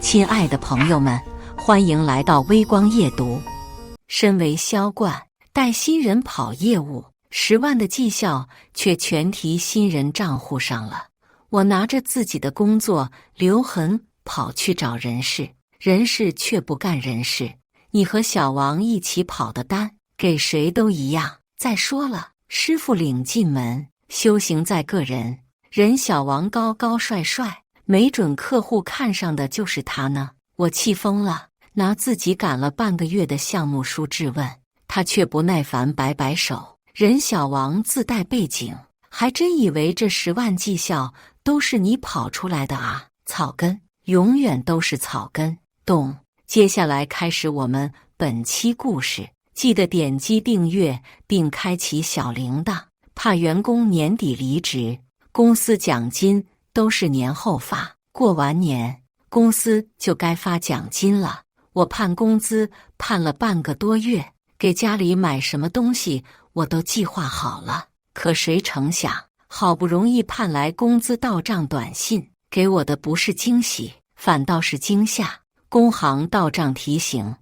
亲爱的朋友们，欢迎来到微光夜读。身为销冠，带新人跑业务，10万的绩效却全提新人账户上了。我拿着自己的工作留痕跑去找人事，人事却不干人事。你和小王一起跑的单，给谁都一样。再说了，师傅领进门，修行在个人。人小王高高帅帅，没准客户看上的就是他呢。我气疯了，拿自己赶了半个月的项目书质问他，却不耐烦摆摆手。人小王自带背景，还真以为这10万绩效都是你跑出来的啊？草根永远都是草根。懂。接下来开始我们本期故事，记得点击订阅并开启小铃铛，怕员工年底离职。公司奖金都是年后发，过完年公司就该发奖金了。我盼工资盼了半个多月，给家里买什么东西我都计划好了。可谁成想，好不容易盼来工资到账短信，给我的不是惊喜，反倒是惊吓。工行到账提醒，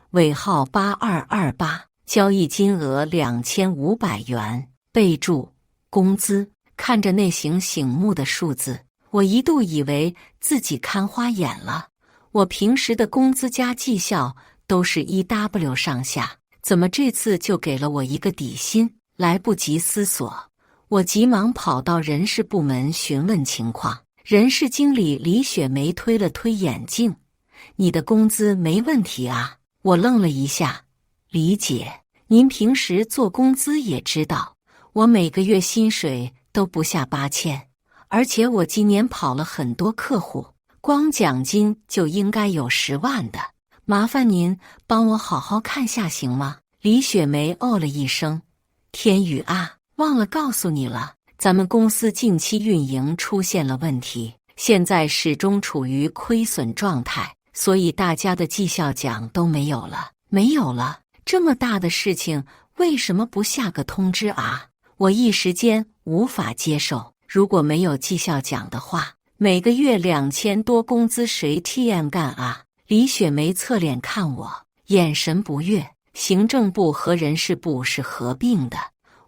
尾号8228，交易金额2500元，备注工资。看着那醒目的数字，我一度以为自己看花眼了。我平时的工资加绩效都是1W 上下，怎么这次就给了我一个底薪？来不及思索，我急忙跑到人事部门询问情况。人事经理李雪梅推了推眼镜，你的工资没问题啊？我愣了一下，李姐，您平时做工资也知道，我每个月薪水都不下8000，而且我今年跑了很多客户，光奖金就应该有10万的，麻烦您帮我好好看下行吗？李雪梅哦了一声，天宇啊，忘了告诉你了，咱们公司近期运营出现了问题，现在始终处于亏损状态，所以大家的绩效奖都没有了。没有了？这么大的事情为什么不下个通知啊？我一时间无法接受，如果没有绩效奖的话，每个月2000多工资谁 TM 干啊？李雪梅侧脸看我，眼神不悦。行政部和人事部是合并的，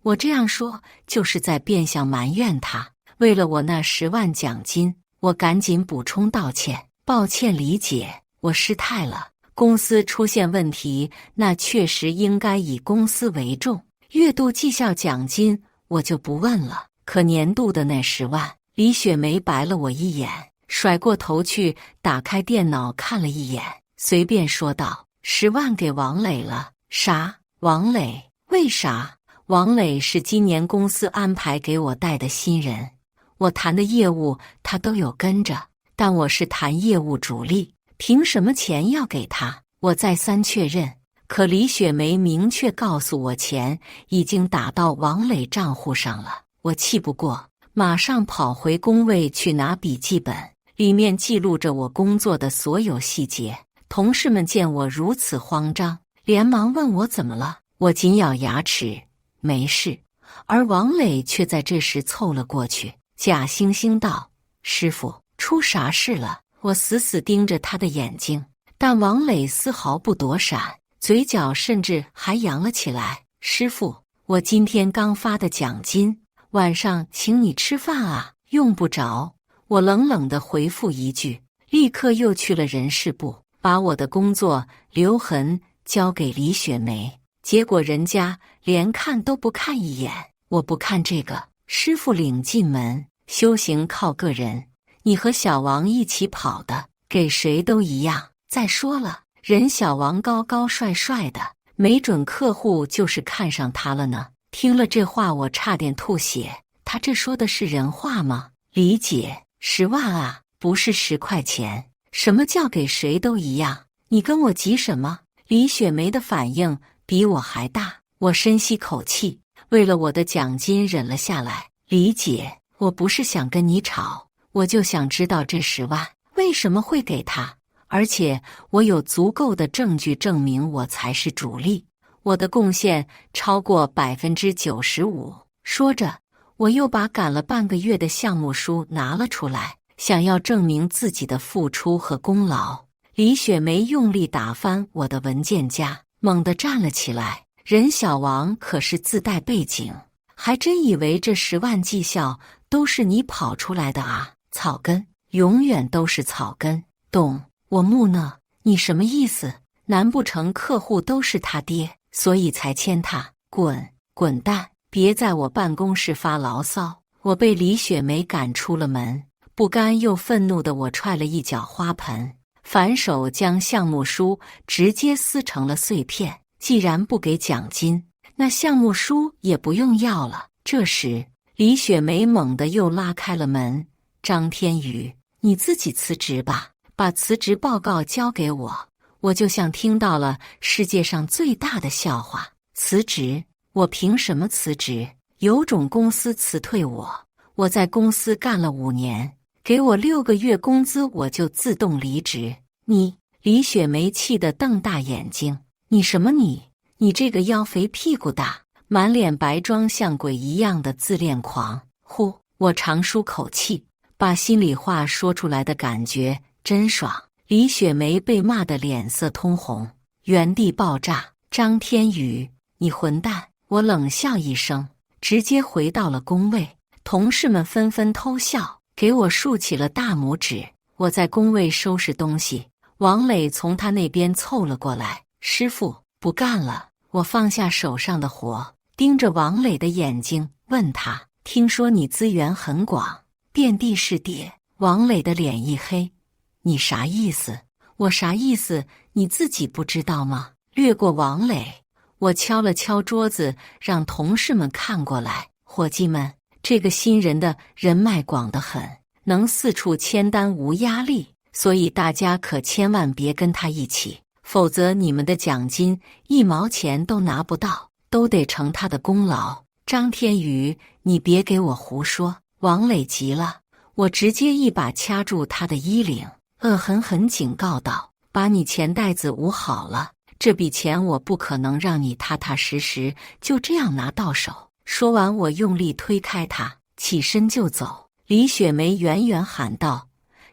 我这样说就是在变相埋怨他。为了我那10万奖金，我赶紧补充道歉，抱歉李姐，我失态了。公司出现问题，那确实应该以公司为重。月度绩效奖金我就不问了，可年度的那10万，李雪梅白了我一眼，甩过头去打开电脑看了一眼，随便说道：10万给王磊了。啥？王磊？为啥？王磊是今年公司安排给我带的新人，我谈的业务他都有跟着，但我是谈业务主力，凭什么钱要给他？我再三确认，可李雪梅明确告诉我钱已经打到王磊账户上了。我气不过，马上跑回工位去拿笔记本，里面记录着我工作的所有细节。同事们见我如此慌张，连忙问我怎么了。我紧咬牙齿，没事。而王磊却在这时凑了过去，假惺惺道：师傅，出啥事了？我死死盯着他的眼睛，但王磊丝毫不躲闪，嘴角甚至还扬了起来。师傅，我今天刚发的奖金，晚上请你吃饭啊。用不着。我冷冷地回复一句，立刻又去了人事部，把我的工作留痕交给李雪梅。结果人家连看都不看一眼。我不看这个，师傅领进门，修行靠个人。你和小王一起跑的，给谁都一样。再说了，人小王高高帅帅的，没准客户就是看上他了呢。听了这话，我差点吐血。他这说的是人话吗？李姐，10万啊，不是10块钱。什么叫给谁都一样？你跟我急什么？李雪梅的反应比我还大。我深吸口气，为了我的奖金忍了下来。李姐，我不是想跟你吵，我就想知道这10万为什么会给他，而且我有足够的证据证明我才是主力，我的贡献超过95%。说着，我又把赶了半个月的项目书拿了出来，想要证明自己的付出和功劳。李雪梅用力打翻我的文件夹，猛地站了起来。任小王可是自带背景，还真以为这10万绩效都是你跑出来的啊？草根，永远都是草根。懂？我木讷，你什么意思？难不成客户都是他爹，所以才签他？滚蛋！别在我办公室发牢骚！我被李雪梅赶出了门，不甘又愤怒的我踹了一脚花盆，反手将项目书直接撕成了碎片。既然不给奖金，那项目书也不用要了。这时，李雪梅猛地又拉开了门。张天宇，你自己辞职吧，把辞职报告交给我。我就像听到了世界上最大的笑话。辞职？我凭什么辞职？有种公司辞退我。我在公司干了5年，给我6个月工资，我就自动离职。你……李雪梅气得瞪大眼睛。你什么你？你这个腰肥屁股大、满脸白妆像鬼一样的自恋狂！呼，我长舒口气，把心里话说出来的感觉真爽。李雪梅被骂得脸色通红，原地爆炸。张天宇，你混蛋！我冷笑一声，直接回到了工位。同事们纷纷偷笑，给我竖起了大拇指。我在工位收拾东西，王磊从他那边凑了过来。师傅，不干了！我放下手上的活，盯着王磊的眼睛，问他：听说你资源很广，遍地是碟。王磊的脸一黑：你啥意思？我啥意思？你自己不知道吗？略过王磊，我敲了敲桌子，让同事们看过来。伙计们，这个新人的人脉广得很，能四处签单无压力，所以大家可千万别跟他一起。否则你们的奖金1毛钱都拿不到，都得成他的功劳。张天宇，你别给我胡说！王磊急了，我直接一把掐住他的衣领，恶狠狠警告道：把你钱袋子捂好了，这笔钱我不可能让你踏踏实实就这样拿到手。说完，我用力推开他，起身就走。李雪梅远远喊道：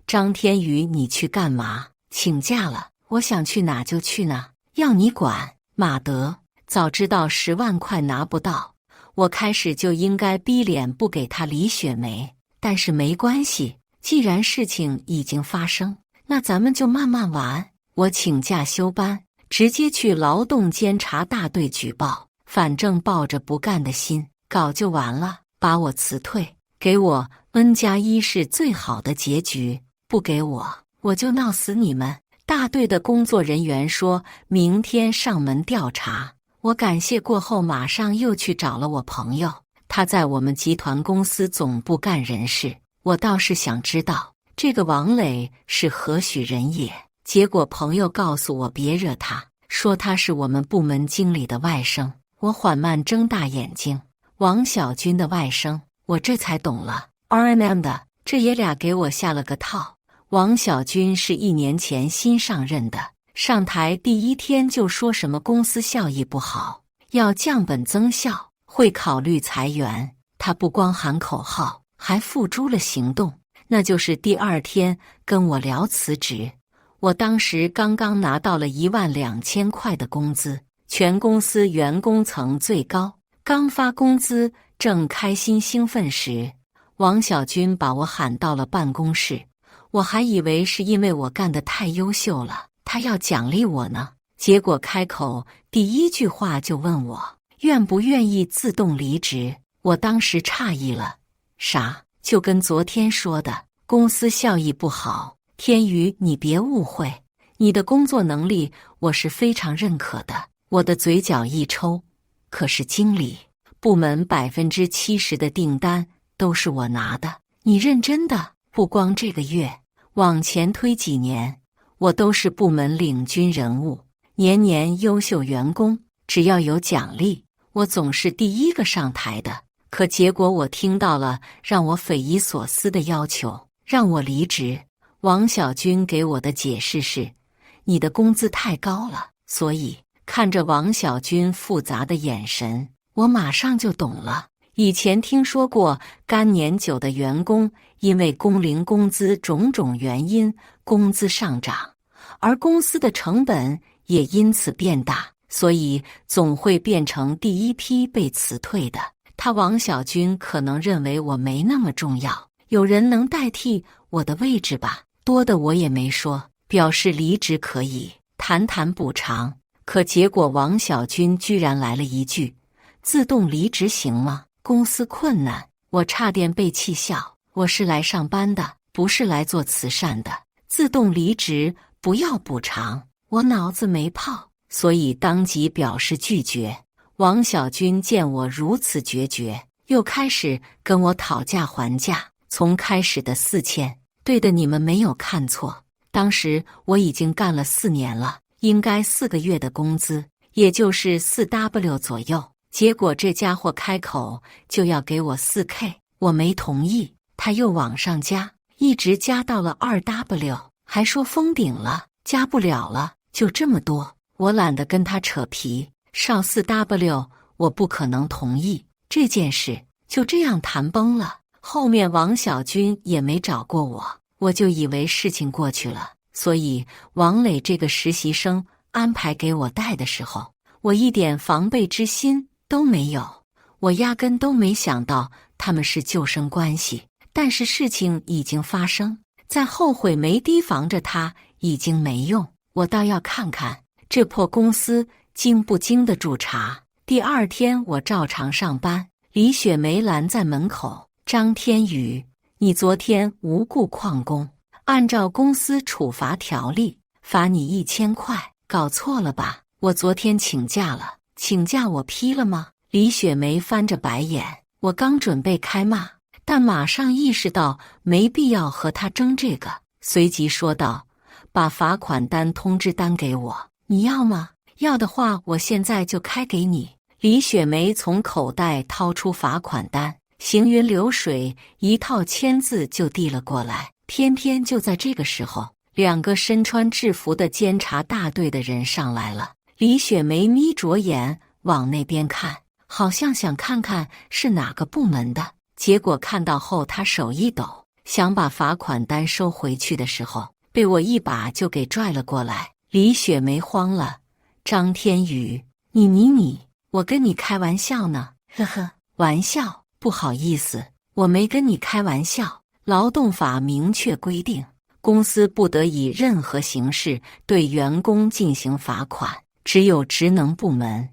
张天宇，你去干嘛？请假了。我想去哪就去哪，要你管？马德，早知道10万块拿不到，我开始就应该逼脸不给他李雪梅。但是没关系，既然事情已经发生，那咱们就慢慢玩。我请假休班，直接去劳动监察大队举报，反正抱着不干的心搞就完了。把我辞退，给我 N+1是最好的结局，不给我就闹死你们。大队的工作人员说明天上门调查。我感谢过后，马上又去找了我朋友，他在我们集团公司总部干人事。我倒是想知道这个王磊是何许人也，结果朋友告诉我别惹他，说他是我们部门经理的外甥。我缓慢睁大眼睛，王小军的外甥，我这才懂了 ，RMM 的，这爷俩给我下了个套。王小军是1年前新上任的，上台第1天就说什么公司效益不好，要降本增效，会考虑裁员。他不光喊口号，还付诸了行动，那就是第2天跟我聊辞职。我当时刚刚拿到了12000块的工资，全公司员工层最高，刚发工资，正开心兴奋时，王小军把我喊到了办公室。我还以为是因为我干得太优秀了，他要奖励我呢。结果开口第1句话就问我愿不愿意自动离职。我当时诧异了，啥？就跟昨天说的，公司效益不好。天宇，你别误会，你的工作能力我是非常认可的。我的嘴角一抽，可是经理，部门70%的订单都是我拿的，你认真的？不光这个月，往前推几年，我都是部门领军人物，年年优秀员工，只要有奖励，我总是第1个上台的。可结果我听到了让我匪夷所思的要求，让我离职。王小军给我的解释是，你的工资太高了。所以看着王小军复杂的眼神，我马上就懂了。以前听说过干年久的员工因为工龄工资种种原因，工资上涨，而公司的成本也因此变大，所以总会变成第一批被辞退的。王小军可能认为我没那么重要，有人能代替我的位置吧？多的我也没说，表示离职可以谈谈补偿。可结果王小军居然来了一句：自动离职行吗？公司困难。我差点被气笑，我是来上班的，不是来做慈善的。自动离职不要补偿，我脑子没泡，所以当即表示拒绝。王小军见我如此决绝，又开始跟我讨价还价。从开始的4000，对的，你们没有看错，当时我已经干了4年了，应该4个月的工资，也就是4W 左右。结果这家伙开口就要给我4K， 我没同意，他又往上加，一直加到了2W， 还说封顶了，加不了了，就这么多。我懒得跟他扯皮，少4W， 我不可能同意。这件事就这样谈崩了。后面王小军也没找过我，我就以为事情过去了，所以王磊这个实习生安排给我带的时候，我一点防备之心都没有，我压根都没想到他们是救生关系。但是事情已经发生，再后悔没提防着他已经没用。我倒要看看这破公司经不经得住查。第二天我照常上班，李雪梅拦在门口：张天宇，你昨天无故旷工，按照公司处罚条例罚你1000块，搞错了吧？我昨天请假了，请假我批了吗？李雪梅翻着白眼，我刚准备开骂，但马上意识到没必要和他争这个，随即说道：把罚款单、通知单给我，你要吗？要的话我现在就开给你。李雪梅从口袋掏出罚款单，行云流水一套签字就递了过来。偏偏就在这个时候，2个身穿制服的监察大队的人上来了。李雪梅眯着眼往那边看，好像想看看是哪个部门的。结果看到后，她手一抖，想把罚款单收回去的时候，被我一把就给拽了过来。李雪梅慌了：张天宇，你，我跟你开玩笑呢。呵呵，玩笑？不好意思，我没跟你开玩笑。劳动法明确规定，公司不得以任何形式对员工进行罚款，只有职能部门，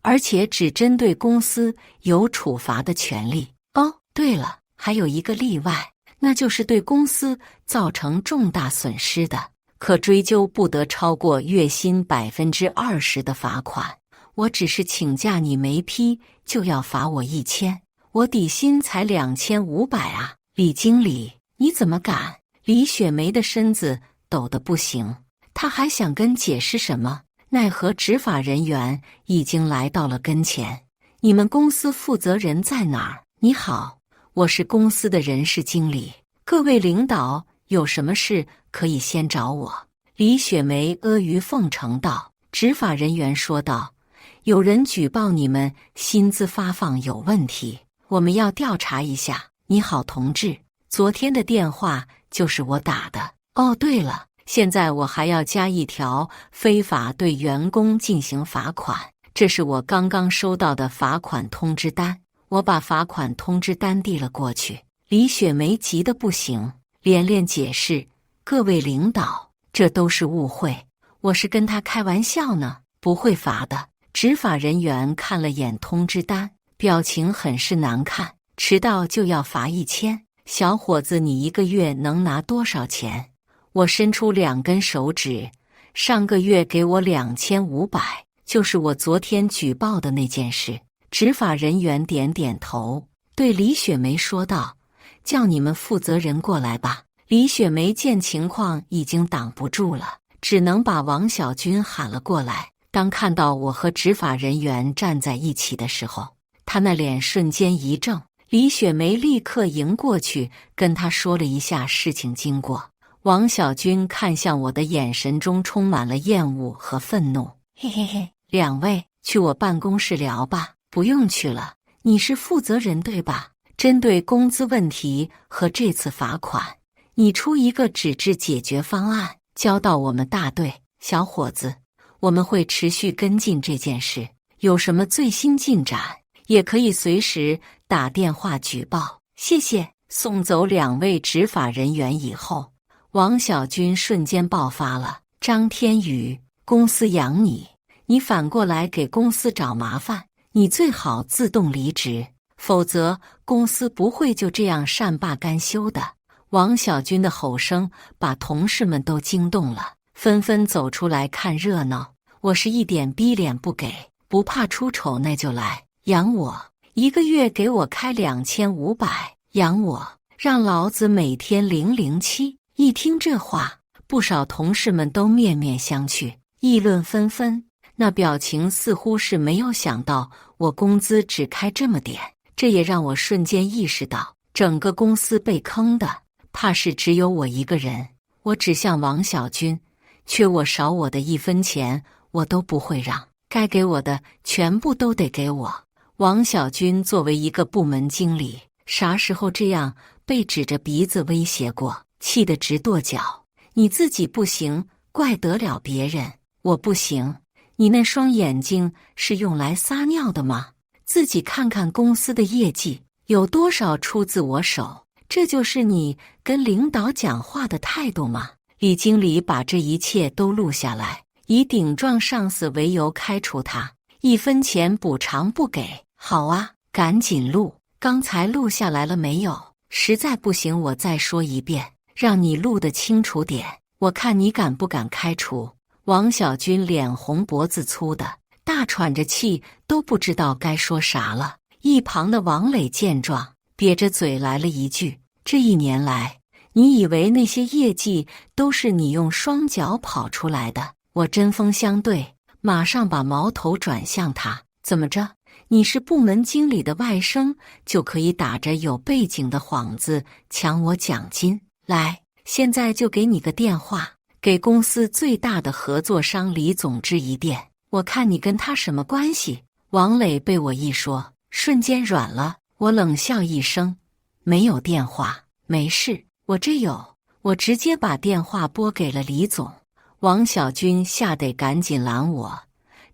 而且只针对公司有处罚的权利。哦，对了，还有一个例外，那就是对公司造成重大损失的，可追究不得超过月薪20%的罚款。我只是请假你没批，就要罚我1000，我底薪才2500啊！李经理，你怎么敢？李雪梅的身子抖得不行，她还想跟解释什么，奈何执法人员已经来到了跟前。你们公司负责人在哪儿？你好，我是公司的人事经理，各位领导有什么事可以先找我。李雪梅阿谀奉承道。执法人员说道：有人举报你们薪资发放有问题，我们要调查一下。你好，同志，昨天的电话就是我打的。哦，对了，现在我还要加一条非法对员工进行罚款，这是我刚刚收到的罚款通知单。我把罚款通知单递了过去。李雪梅急得不行，连连解释：各位领导，这都是误会，我是跟他开玩笑呢，不会罚的。执法人员看了眼通知单，表情很是难看。迟到就要罚1000，小伙子，你1个月能拿多少钱？我伸出2根手指，上个月给我2500，就是我昨天举报的那件事。执法人员点点头，对李雪梅说道：叫你们负责人过来吧。李雪梅见情况已经挡不住了，只能把王小军喊了过来。当看到我和执法人员站在一起的时候，他那脸瞬间一正。李雪梅立刻迎过去，跟他说了一下事情经过。王小军看向我的眼神中充满了厌恶和愤怒。嘿嘿嘿，2位去我办公室聊吧。不用去了，你是负责人对吧？针对工资问题和这次罚款，你出一个纸质解决方案，交到我们大队。小伙子，我们会持续跟进这件事，有什么最新进展，也可以随时打电话举报。谢谢。送走2位执法人员以后，王小军瞬间爆发了。张天宇，公司养你，你反过来给公司找麻烦，你最好自动离职，否则公司不会就这样善罢甘休的。王小军的吼声把同事们都惊动了，纷纷走出来看热闹。我是一点逼脸不给，不怕出丑那就来养我，1个月给我开2500，养我，让老子每天007。一听这话，不少同事们都面面相觑，议论纷纷，那表情似乎是没有想到我工资只开这么点。这也让我瞬间意识到，整个公司被坑的怕是只有我一个人。我指向王小军，缺我少我的1分钱我都不会让，该给我的全部都得给我。王小军作为一个部门经理，啥时候这样被指着鼻子威胁过？气得直跺脚。你自己不行，怪得了别人？我不行，你那双眼睛是用来撒尿的吗？自己看看公司的业绩，有多少出自我手？这就是你跟领导讲话的态度吗？李经理把这一切都录下来，以顶撞上司为由开除他，1分钱补偿不给。好啊，赶紧录。刚才录下来了没有？实在不行我再说一遍，让你录得清楚点，我看你敢不敢开除。王小军脸红脖子粗的，大喘着气，都不知道该说啥了。一旁的王磊见状，瘪着嘴来了一句：这1年来，你以为那些业绩都是你用双脚跑出来的？我针锋相对，马上把矛头转向他。怎么着？你是部门经理的外甥，就可以打着有背景的幌子抢我奖金？来，现在就给你个电话，给公司最大的合作商李总支一电，我看你跟他什么关系？王磊被我一说，瞬间软了。我冷笑一声，没有电话。没事，我这有。我直接把电话拨给了李总。王小军吓得赶紧拦我：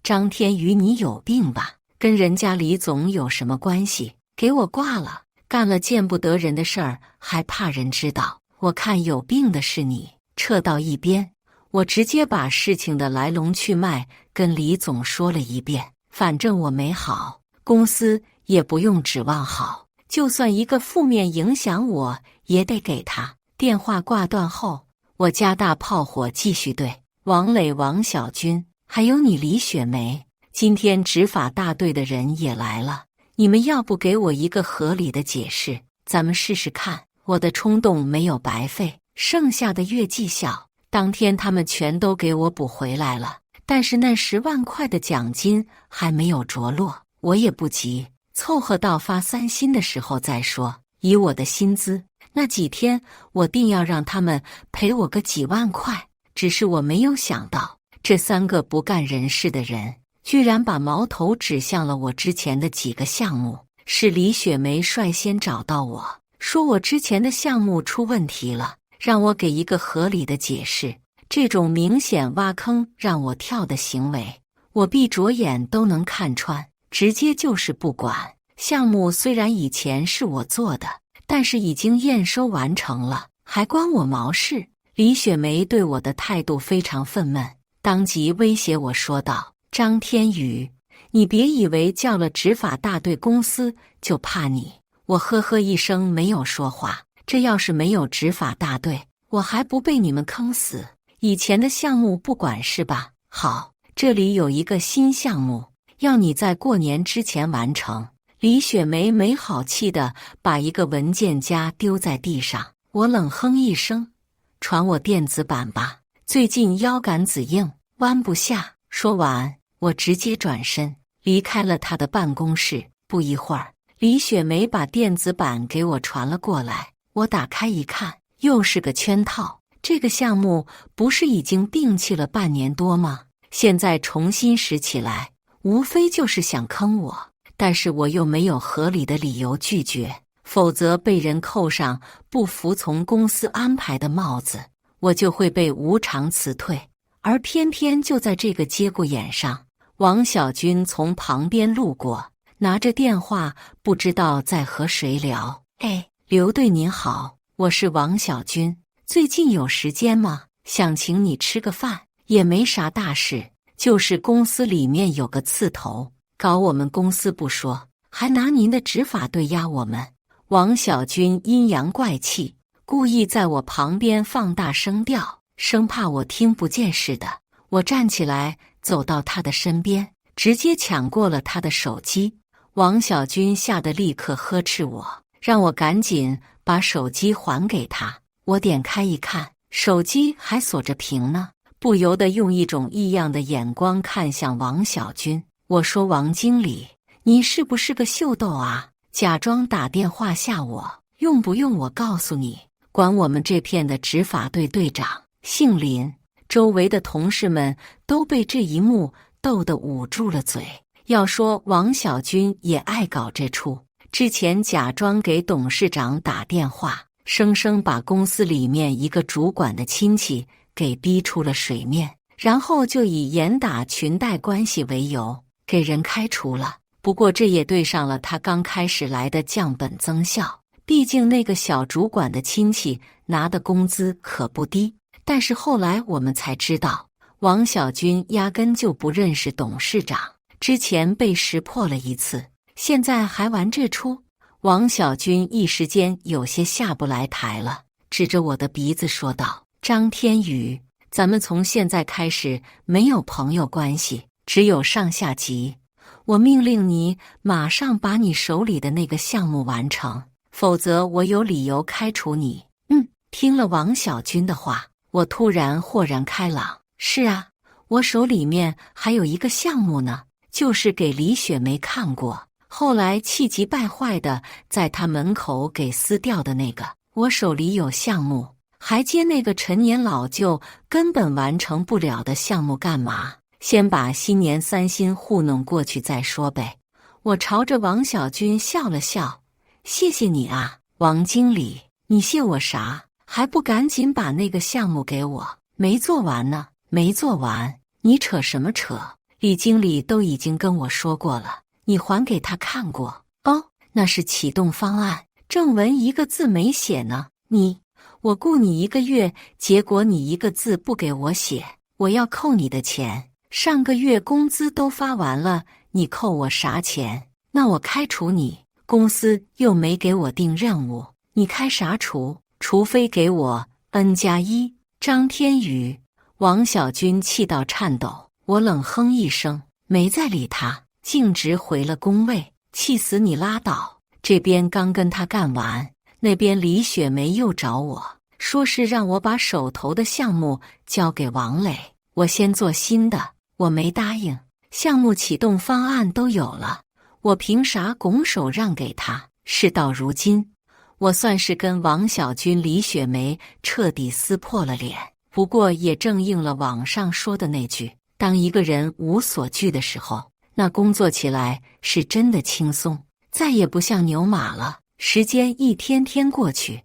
张天宇，你有病吧？跟人家李总有什么关系？给我挂了！干了见不得人的事儿，还怕人知道？我看有病的是你！撤到一边。我直接把事情的来龙去脉跟李总说了一遍。反正我没好，公司也不用指望好，就算一个负面影响，我也得给他。电话挂断后，我加大炮火继续对王磊、王小军，还有你李雪梅。今天执法大队的人也来了，你们要不给我一个合理的解释，咱们试试看。我的冲动没有白费，剩下的月绩效，当天他们全都给我补回来了。但是那10万块的奖金还没有着落，我也不急，凑合到发3薪的时候再说。以我的薪资，那几天我定要让他们赔我个几万块。只是我没有想到，这3个不干人事的人居然把矛头指向了我之前的几个项目。是李雪梅率先找到我，说我之前的项目出问题了，让我给一个合理的解释。这种明显挖坑让我跳的行为，我闭着眼都能看穿，直接就是不管。项目虽然以前是我做的，但是已经验收完成了，还关我毛事？李雪梅对我的态度非常愤懑，当即威胁我说道：张天宇，你别以为叫了执法大队公司就怕你。我呵呵一声没有说话。这要是没有执法大队，我还不被你们坑死？以前的项目不管是吧？好，这里有一个新项目，要你在过年之前完成。李雪梅没好气地把一个文件夹丢在地上。我冷哼一声，传我电子版吧，最近腰杆子硬，弯不下。说完，我直接转身离开了他的办公室。不一会儿，李雪梅把电子版给我传了过来。我打开一看，又是个圈套。这个项目不是已经摒弃了半年多吗？现在重新拾起来，无非就是想坑我。但是我又没有合理的理由拒绝，否则被人扣上不服从公司安排的帽子，我就会被无偿辞退。而偏偏就在这个节骨眼上，王小军从旁边路过，拿着电话，不知道在和谁聊。哎，刘队您好，我是王小军，最近有时间吗？想请你吃个饭，也没啥大事，就是公司里面有个刺头，搞我们公司不说，还拿您的执法队压我们。王小军阴阳怪气，故意在我旁边放大声调，生怕我听不见似的。我站起来，走到他的身边，直接抢过了他的手机。王小军吓得立刻呵斥我，让我赶紧把手机还给他。我点开一看，手机还锁着屏呢，不由得用一种异样的眼光看向王小军。我说：王经理，你是不是个秀逗啊？假装打电话吓我，用不用我告诉你，管我们这片的执法队队长姓林。周围的同事们都被这一幕逗得捂住了嘴。要说王小军也爱搞这出，之前假装给董事长打电话，生生把公司里面一个主管的亲戚给逼出了水面，然后就以严打裙带关系为由给人开除了。不过这也对上了他刚开始来的降本增效，毕竟那个小主管的亲戚拿的工资可不低。但是后来我们才知道，王小军压根就不认识董事长，之前被识破了一次，现在还玩这出。王小军一时间有些下不来台了，指着我的鼻子说道：张天宇，咱们从现在开始没有朋友关系，只有上下级。我命令你马上把你手里的那个项目完成，否则我有理由开除你。听了王小军的话，我突然豁然开朗。是啊，我手里面还有一个项目呢，就是给李雪梅看过，后来气急败坏的在她门口给撕掉的那个。我手里有项目，还接那个陈年老旧根本完成不了的项目干嘛？先把新年三新糊弄过去再说呗。我朝着王小军笑了笑，谢谢你啊，王经理，你谢我啥？还不赶紧把那个项目给我？没做完呢。没做完？你扯什么扯？李经理都已经跟我说过了，你还给他看过。哦，那是启动方案，正文一个字没写呢。我雇你1个月，结果你1个字不给我写，我要扣你的钱。上个月工资都发完了，你扣我啥钱？那我开除你，公司又没给我定任务，你开啥除？除非给我 N+1。张天宇，王小军气到颤抖，我冷哼一声，没再理他，径直回了工位。气死你拉倒！这边刚跟他干完，那边李雪梅又找我，说是让我把手头的项目交给王磊，我先做新的。我没答应，项目启动方案都有了，我凭啥拱手让给他？事到如今，我算是跟王小军、李雪梅彻底撕破了脸。不过也正应了网上说的那句，当一个人无所惧的时候，那工作起来是真的轻松，再也不像牛马了。时间一天天过去，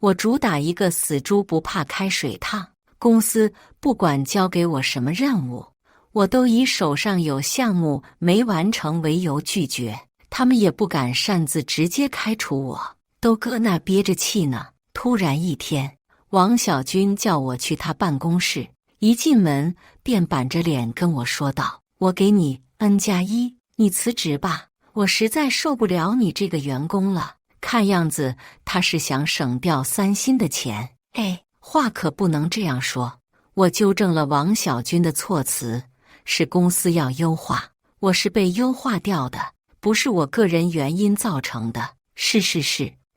我主打一个死猪不怕开水烫，公司不管交给我什么任务，我都以手上有项目没完成为由拒绝，他们也不敢擅自直接开除我，都搁那憋着气呢。突然一天，王小军叫我去他办公室，一进门便板着脸跟我说道：我给你 N+1，你辞职吧，我实在受不了你这个员工了。看样子他是想省掉三薪的钱。哎，话可不能这样说。我纠正了王小军的措辞，是公司要优化，我是被优化掉的，不是我个人原因造成的。是，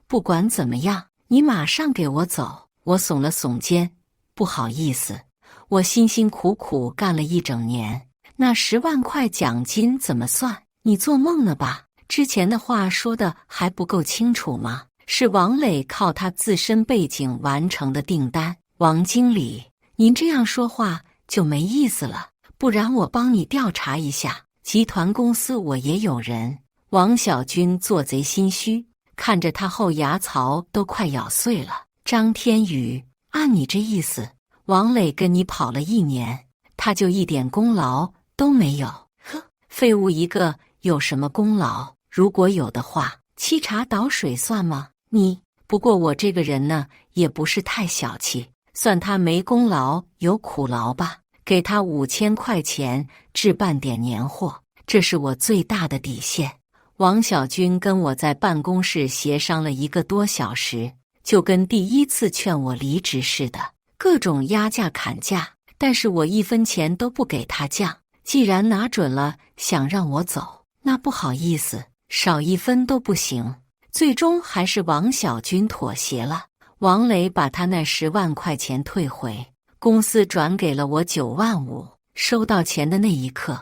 不管怎么样，你马上给我走。我耸了耸肩，不好意思，我辛辛苦苦干了一整年，那10万块奖金怎么算？你做梦呢吧？之前的话说的还不够清楚吗？是王磊靠他自身背景完成的订单。王经理，您这样说话就没意思了，不然我帮你调查一下，集团公司我也有人。王小军做贼心虚，看着他后牙槽都快咬碎了。张天宇，按你这意思，王磊跟你跑了1年，他就一点功劳都没有？呵，废物一个，有什么功劳？如果有的话，沏茶倒水算吗？不过我这个人呢，也不是太小气，算他没功劳有苦劳吧，给他5000块钱置办点年货，这是我最大的底线。王小军跟我在办公室协商了1个多小时，就跟第一次劝我离职似的，各种压价砍价，但是我1分钱都不给他降。既然拿准了想让我走，那不好意思，少1分都不行。最终还是王小军妥协了。王磊把他那10万块钱退回，公司转给了我9万5。收到钱的那一刻，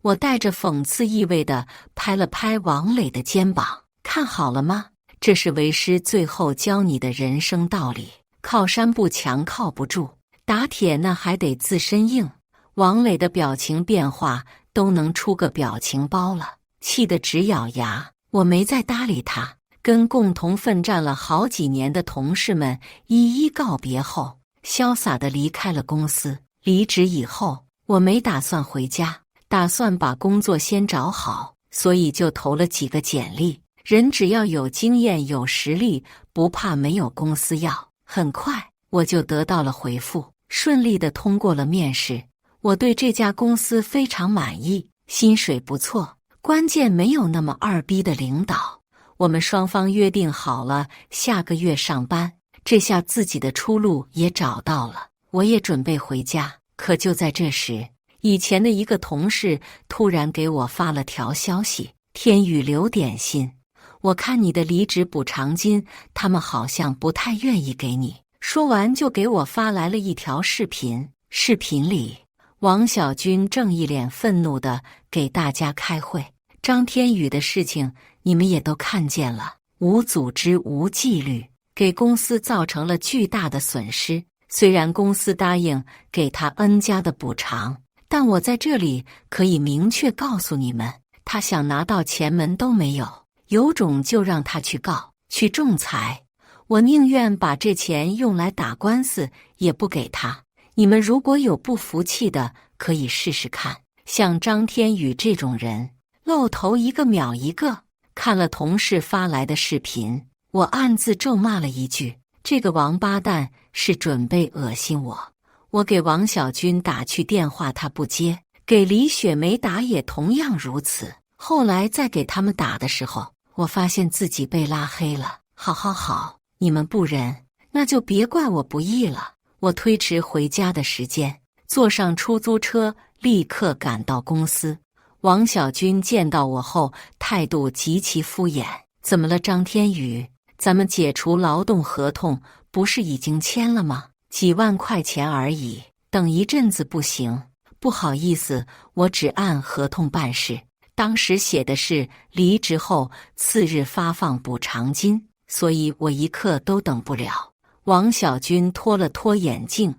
我带着讽刺意味地拍了拍王磊的肩膀，看好了吗？这是为师最后教你的人生道理，靠山不强靠不住，打铁那还得自身硬。王磊的表情变化都能出个表情包了，气得直咬牙。我没再搭理他，跟共同奋战了好几年的同事们一一告别后，潇洒地离开了公司。离职以后，我没打算回家，打算把工作先找好，所以就投了几个简历。人只要有经验有实力，不怕没有公司要。很快我就得到了回复，顺利地通过了面试。我对这家公司非常满意，薪水不错，关键没有那么二逼的领导。我们双方约定好了下个月上班，这下自己的出路也找到了，我也准备回家。可就在这时，以前的一个同事突然给我发了条消息：天宇留点心，我看你的离职补偿金，他们好像不太愿意给你。说完就给我发来了一条视频，视频里王小军正一脸愤怒地给大家开会。张天宇的事情你们也都看见了，无组织无纪律，给公司造成了巨大的损失。虽然公司答应给他 N 加的补偿，但我在这里可以明确告诉你们，他想拿到钱门都没有，有种就让他去告，去仲裁。我宁愿把这钱用来打官司，也不给他。你们如果有不服气的，可以试试看。像张天宇这种人，露头一个秒一个。看了同事发来的视频，我暗自咒骂了一句：这个王八蛋是准备恶心我。我给王小军打去电话，他不接；给李雪梅打也同样如此。后来再给他们打的时候，我发现自己被拉黑了。好，你们不忍，那就别怪我不义了。我推迟回家的时间，坐上出租车，立刻赶到公司。王小军见到我后，态度极其敷衍。怎么了，张天宇？咱们解除劳动合同不是已经签了吗？几万块钱而已，等一阵子不行？不好意思，我只按合同办事。当时写的是离职后次日发放补偿金，所以我一刻都等不了。王小军拖了拖眼镜，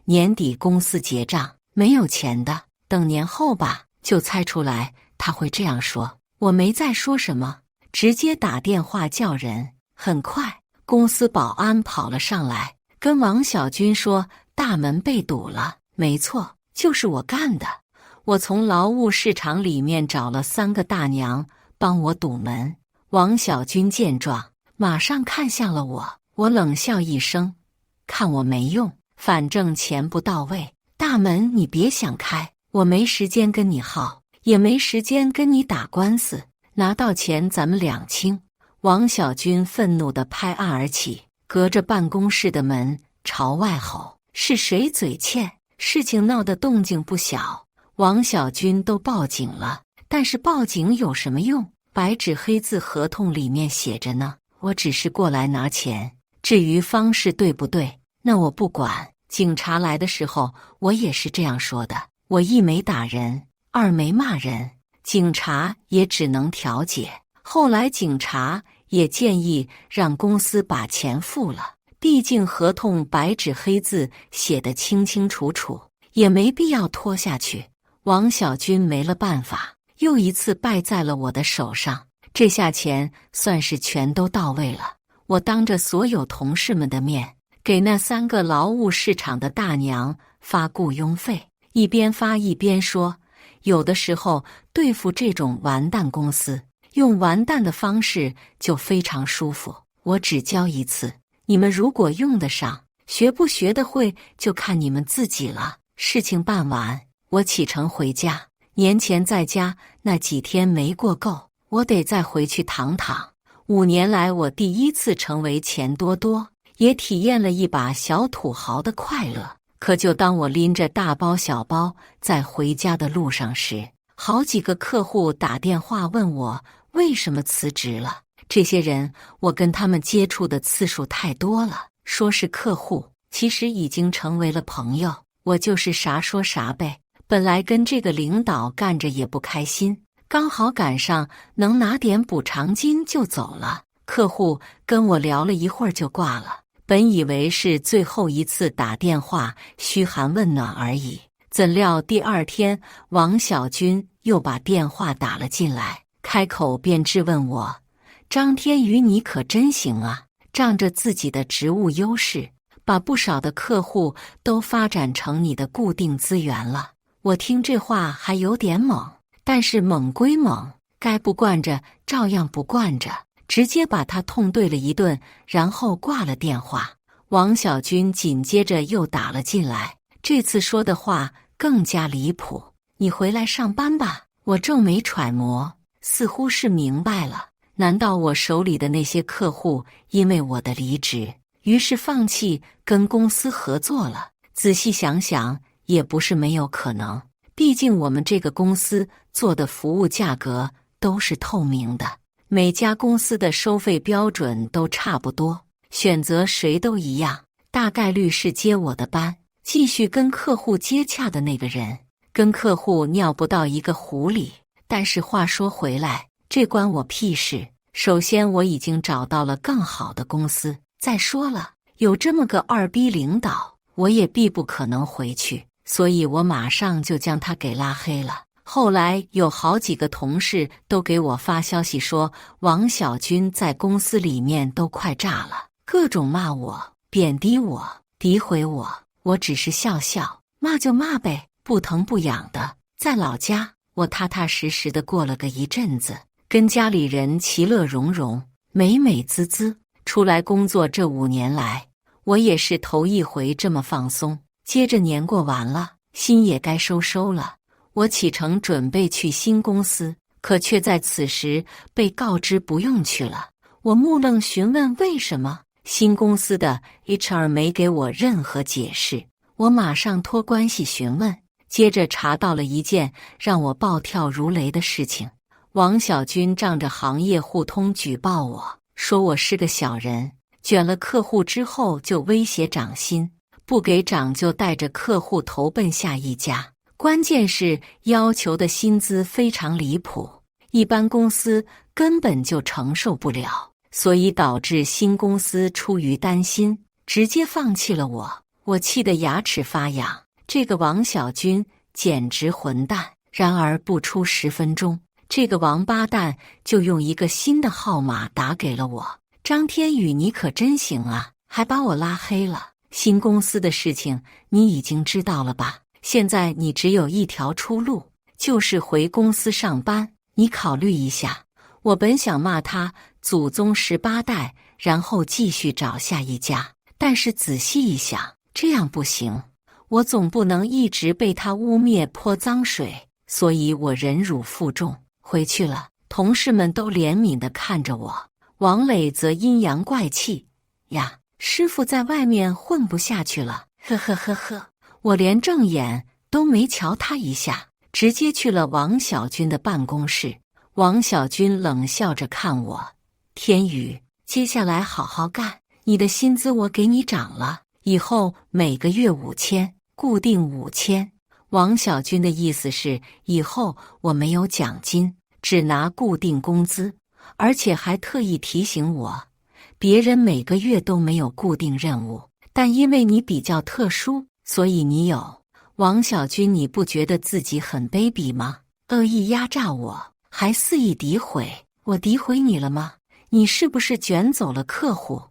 年底公司结账，没有钱的，等年后吧。就猜出来他会这样说，我没再说什么，直接打电话叫人。很快，公司保安跑了上来，跟王小军说大门被堵了。没错，就是我干的。我从劳务市场里面找了3个大娘帮我堵门。王小军见状，马上看向了我，我冷笑一声，看我没用，反正钱不到位，大门你别想开。我没时间跟你耗，也没时间跟你打官司，拿到钱咱们两清。王小军愤怒地拍案而起，隔着办公室的门朝外吼：是谁嘴欠？事情闹得动静不小，王小军都报警了，但是报警有什么用？白纸黑字合同里面写着呢，我只是过来拿钱，至于方式对不对，那我不管。警察来的时候我也是这样说的，我1没打人，2没骂人，警察也只能调解。后来警察也建议让公司把钱付了，毕竟合同白纸黑字写得清清楚楚，也没必要拖下去。王小军没了办法，又一次败在了我的手上。这下钱算是全都到位了。我当着所有同事们的面，给那3个劳务市场的大娘发雇佣费，一边发一边说，有的时候对付这种完蛋公司，用完蛋的方式就非常舒服。我只教一次，你们如果用得上，学不学得会就看你们自己了。事情办完，我启程回家。年前在家那几天没过够，我得再回去躺躺。5年来，我第一次成为钱多多，也体验了一把小土豪的快乐。可就当我拎着大包小包在回家的路上时，好几个客户打电话问我为什么辞职了。这些人我跟他们接触的次数太多了，说是客户，其实已经成为了朋友。我就是啥说啥呗。本来跟这个领导干着也不开心，刚好赶上能拿点补偿金就走了。客户跟我聊了一会儿就挂了，本以为是最后一次打电话嘘寒问暖而已，怎料第2天王小军又把电话打了进来，开口便质问我，张天宇你可真行啊，仗着自己的职务优势，把不少的客户都发展成你的固定资源了。我听这话还有点懵，但是猛归猛，该不惯着照样不惯着，直接把他痛对了一顿，然后挂了电话。王小军紧接着又打了进来，这次说的话更加离谱，你回来上班吧。我皱眉揣摩，似乎是明白了，难道我手里的那些客户因为我的离职，于是放弃跟公司合作了？仔细想想也不是没有可能，毕竟我们这个公司做的服务价格都是透明的，每家公司的收费标准都差不多，选择谁都一样，大概率是接我的班，继续跟客户接洽的那个人，跟客户尿不到一个壶里。但是话说回来，这关我屁事。首先我已经找到了更好的公司，再说了，有这么个2逼领导，我也必不可能回去，所以我马上就将他给拉黑了。后来有好几个同事都给我发消息说，王小军在公司里面都快炸了，各种骂我、贬低我、诋毁我。我只是笑笑，骂就骂呗，不疼不痒的。在老家，我踏踏实实的过了个一阵子，跟家里人其乐融融，美美滋滋。出来工作这5年来，我也是头一回这么放松。接着年过完了，心也该收收了。我启程准备去新公司，可却在此时被告知不用去了。我目愣询问为什么，新公司的 HR 没给我任何解释。我马上托关系询问，接着查到了一件让我暴跳如雷的事情。王小军仗着行业互通举报我，说我是个小人，卷了客户之后就威胁涨薪，不给涨就带着客户投奔下一家。关键是要求的薪资非常离谱，一般公司根本就承受不了，所以导致新公司出于担心，直接放弃了我。我气得牙齿发痒，这个王小军简直混蛋。然而不出10分钟，这个王八蛋就用一个新的号码打给了我。张天宇，你可真行啊，还把我拉黑了。新公司的事情你已经知道了吧？现在你只有一条出路，就是回公司上班，你考虑一下。我本想骂他祖宗18代，然后继续找下一家，但是仔细一想，这样不行，我总不能一直被他污蔑泼脏水，所以我忍辱负重回去了。同事们都怜悯地看着我，王磊则阴阳怪气，呀，师傅在外面混不下去了，呵呵呵呵。我连正眼都没瞧他一下，直接去了王小军的办公室。王小军冷笑着看我，天宇，接下来好好干，你的薪资我给你涨了，以后每个月5000，固定5000。王小军的意思是，以后我没有奖金，只拿固定工资，而且还特意提醒我，别人每个月都没有固定任务，但因为你比较特殊，所以你有。王小军，你不觉得自己很卑鄙吗？恶意压榨我，还肆意诋毁，我诋毁你了吗？你是不是卷走了客户？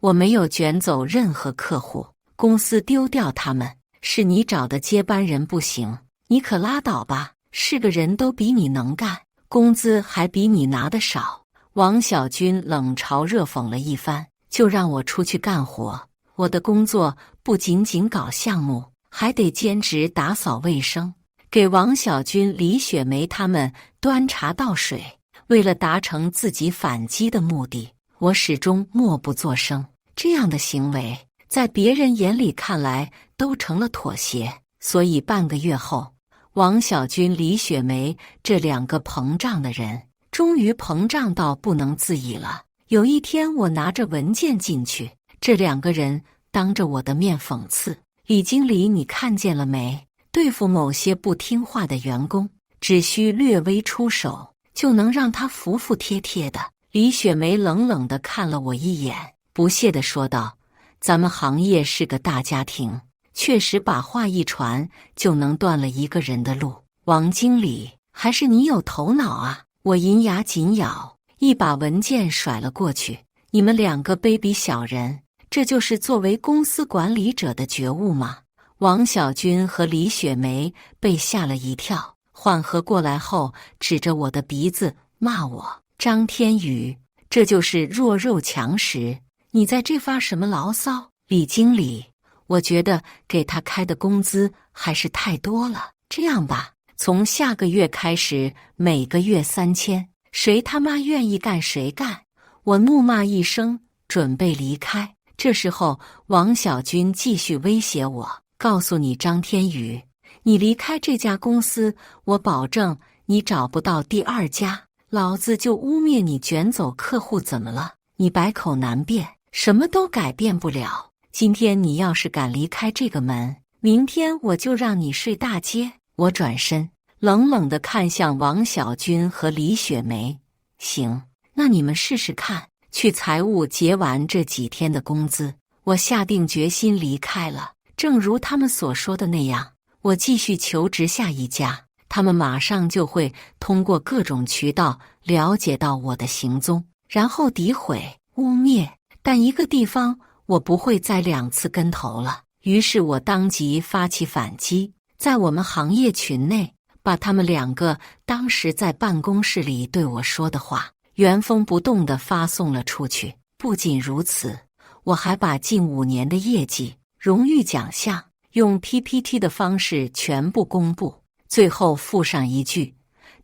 我没有卷走任何客户，公司丢掉他们，是你找的接班人不行。你可拉倒吧，是个人都比你能干，工资还比你拿得少。王小军冷嘲热讽了一番，就让我出去干活。我的工作不仅仅搞项目，还得兼职打扫卫生，给王小军、李雪梅他们端茶倒水。为了达成自己反击的目的，我始终默不作声。这样的行为在别人眼里看来都成了妥协，所以半个月后，王小军、李雪梅这两个膨胀的人终于膨胀到不能自已了。有一天，我拿着文件进去，这两个人当着我的面讽刺：“李经理，你看见了没？对付某些不听话的员工，只需略微出手，就能让他服服帖帖的。”李雪梅冷冷地看了我一眼，不屑地说道：“咱们行业是个大家庭，确实把话一传就能断了一个人的路。王经理，还是你有头脑啊！”我银牙紧咬，一把文件甩了过去：“你们两个卑鄙小人，这就是作为公司管理者的觉悟吗？”王小军和李雪梅被吓了一跳，缓和过来后，指着我的鼻子骂我：“张天宇，这就是弱肉强食，你在这发什么牢骚？李经理，我觉得给他开的工资还是太多了。这样吧，从下个月开始，每个月3000，谁他妈愿意干谁干！”我怒骂一声，准备离开。这时候，王小军继续威胁我：“告诉你张天宇，你离开这家公司，我保证你找不到第二家。老子就污蔑你卷走客户，怎么了？你百口难辩，什么都改变不了。今天你要是敢离开这个门，明天我就让你睡大街。”我转身冷冷地看向王小军和李雪梅：“行，那你们试试看，去财务结完这几天的工资。”我下定决心离开了。正如他们所说的那样，我继续求职下一家，他们马上就会通过各种渠道了解到我的行踪，然后诋毁、污蔑。但一个地方我不会再2次跟头了。于是我当即发起反击，在我们行业群内把他们两个当时在办公室里对我说的话原封不动地发送了出去。不仅如此，我还把近5年的业绩、荣誉奖项用 PPT 的方式全部公布，最后附上一句：“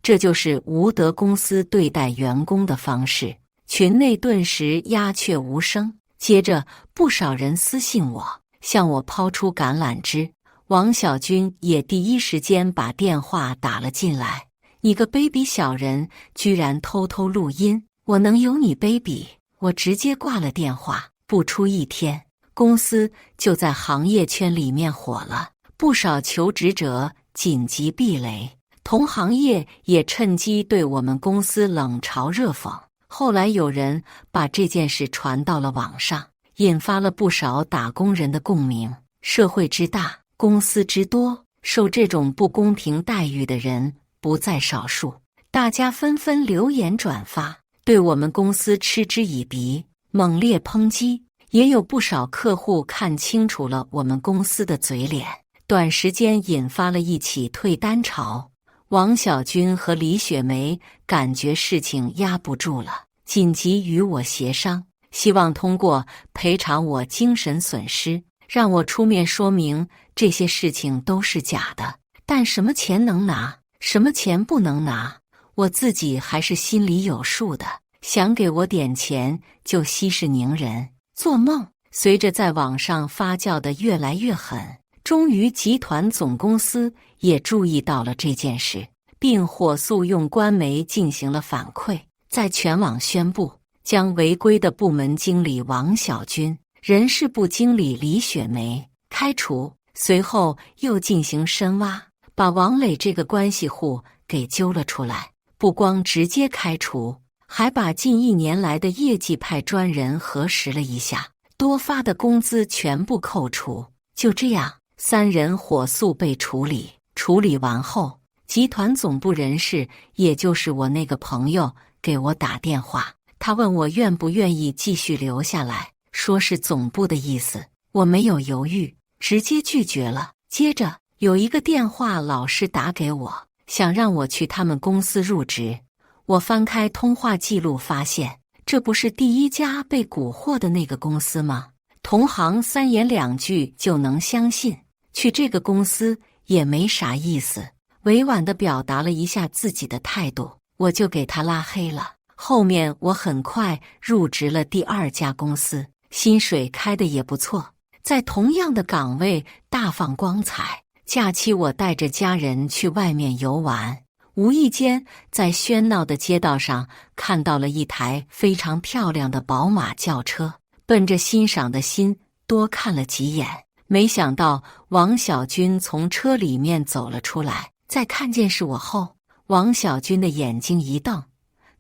这就是吴德公司对待员工的方式。”群内顿时鸦雀无声。接着，不少人私信我，向我抛出橄榄枝。王小军也第一时间把电话打了进来：“你个卑鄙小人，居然偷偷录音，我能有你卑鄙？”我直接挂了电话。不出1天，公司就在行业圈里面火了，不少求职者紧急避雷，同行业也趁机对我们公司冷嘲热讽。后来有人把这件事传到了网上，引发了不少打工人的共鸣。社会之大，公司之多，受这种不公平待遇的人不在少数，大家纷纷留言转发，对我们公司嗤之以鼻，猛烈抨击。也有不少客户看清楚了我们公司的嘴脸，短时间引发了一起退单潮。王小军和李雪梅感觉事情压不住了，紧急与我协商，希望通过赔偿我精神损失，让我出面说明这些事情都是假的。但什么钱能拿，什么钱不能拿，我自己还是心里有数的。想给我点钱就息事宁人，做梦！随着在网上发酵的越来越狠，终于集团总公司也注意到了这件事，并火速用官媒进行了反馈，在全网宣布将违规的部门经理王小军、人事部经理李雪梅开除。随后又进行深挖，把王磊这个关系户给揪了出来，不光直接开除，还把近1年来的业绩派专人核实了一下，多发的工资全部扣除。就这样，3人火速被处理。处理完后，集团总部人事，也就是我那个朋友给我打电话，他问我愿不愿意继续留下来，说是总部的意思。我没有犹豫，直接拒绝了。接着有一个电话老师打给我，想让我去他们公司入职。我翻开通话记录，发现这不是第一家被蛊惑的那个公司吗？同行三言两句就能相信，去这个公司也没啥意思。委婉地表达了一下自己的态度，我就给他拉黑了。后面我很快入职了第二家公司，薪水开得也不错，在同样的岗位大放光彩。假期我带着家人去外面游玩，无意间在喧闹的街道上看到了一台非常漂亮的宝马轿车，奔着欣赏的心多看了几眼。没想到王小军从车里面走了出来，在看见是我后，王小军的眼睛一瞪：“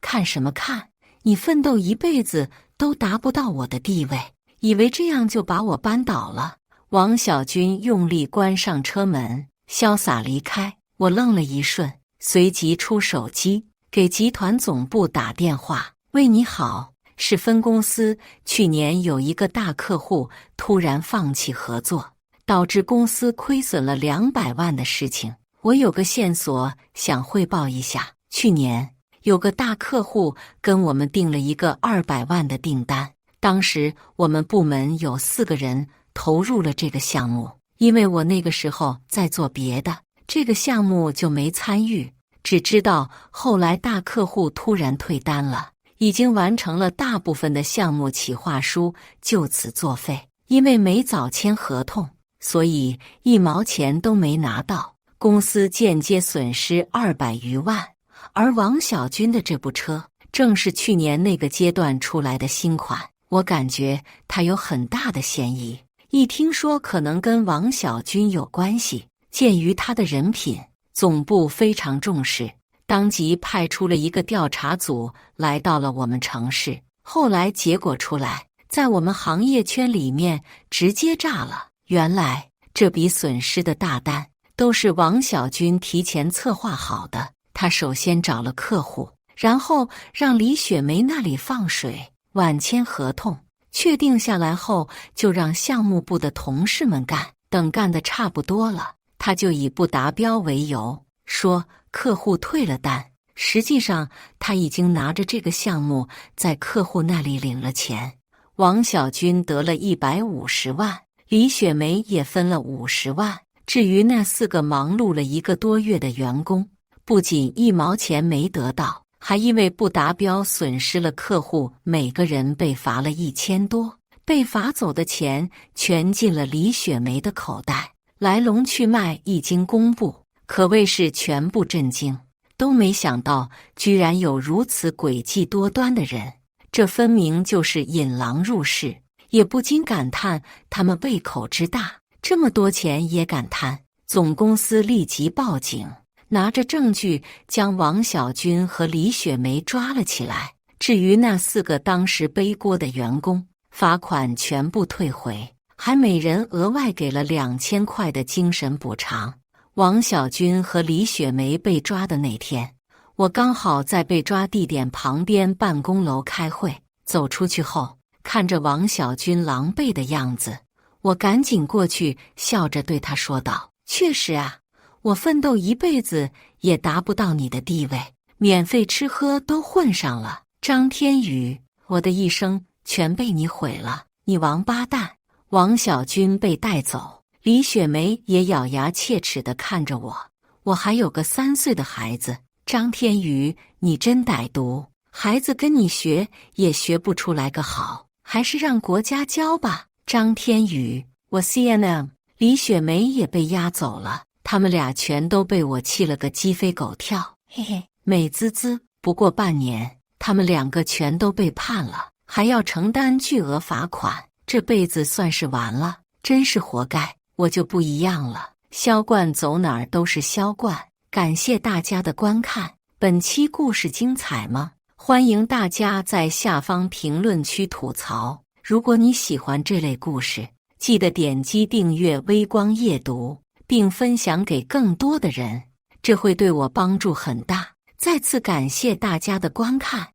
看什么看？你奋斗一辈子都达不到我的地位，以为这样就把我扳倒了？”王小军用力关上车门，潇洒离开。我愣了一瞬，随即出手机给集团总部打电话：“喂，你好，是分公司去年有一个大客户突然放弃合作，导致公司亏损了200万的事情。我有个线索想汇报一下。去年有个大客户跟我们订了一个200万的订单，当时我们部门有4个人投入了这个项目，因为我那个时候在做别的，这个项目就没参与，只知道后来大客户突然退单了，已经完成了大部分的项目企划书，就此作废。因为没早签合同，所以1毛钱都没拿到，公司间接损失200余万。而王小军的这部车正是去年那个阶段出来的新款，我感觉他有很大的嫌疑。一听说可能跟王小军有关系，鉴于他的人品，总部非常重视，当即派出了一个调查组来到了我们城市。后来结果出来，在我们行业圈里面直接炸了。原来这笔损失的大单都是王小军提前策划好的。他首先找了客户，然后让李雪梅那里放水，晚签合同，确定下来后就让项目部的同事们干。等干得差不多了，他就以不达标为由说客户退了单，实际上他已经拿着这个项目在客户那里领了钱。王小军得了150万，李雪梅也分了50万。至于那4个忙碌了1个多月的员工，不仅1毛钱没得到，还因为不达标损失了客户每个人被罚了1000多，被罚走的钱全进了李雪梅的口袋。来龙去脉一经公布，可谓是全部震惊，都没想到居然有如此诡计多端的人，这分明就是引狼入室，也不禁感叹他们胃口之大，这么多钱也敢贪。总公司立即报警，拿着证据将王小军和李雪梅抓了起来。至于那4个当时背锅的员工，罚款全部退回，还每人额外给了2000块的精神补偿。王小军和李雪梅被抓的那天，我刚好在被抓地点旁边办公楼开会，走出去后，看着王小军狼狈的样子，我赶紧过去笑着对他说道：“确实啊，我奋斗一辈子也达不到你的地位，免费吃喝都混上了。张天宇，我的一生全被你毁了，你王八蛋！”王小军被带走，李雪梅也咬牙切齿地看着我。我还有个3岁的孩子，张天宇，你真歹毒！孩子跟你学也学不出来个好，还是让国家教吧。张天宇，我 CNM。李雪梅也被押走了，他们俩全都被我气了个鸡飞狗跳，嘿嘿，美滋滋。不过半年，他们2个全都被判了，还要承担巨额罚款，这辈子算是完了，真是活该。我就不一样了，销冠走哪儿都是销冠。感谢大家的观看，本期故事精彩吗？欢迎大家在下方评论区吐槽。如果你喜欢这类故事，记得点击订阅微光夜读，并分享给更多的人。这会对我帮助很大。再次感谢大家的观看。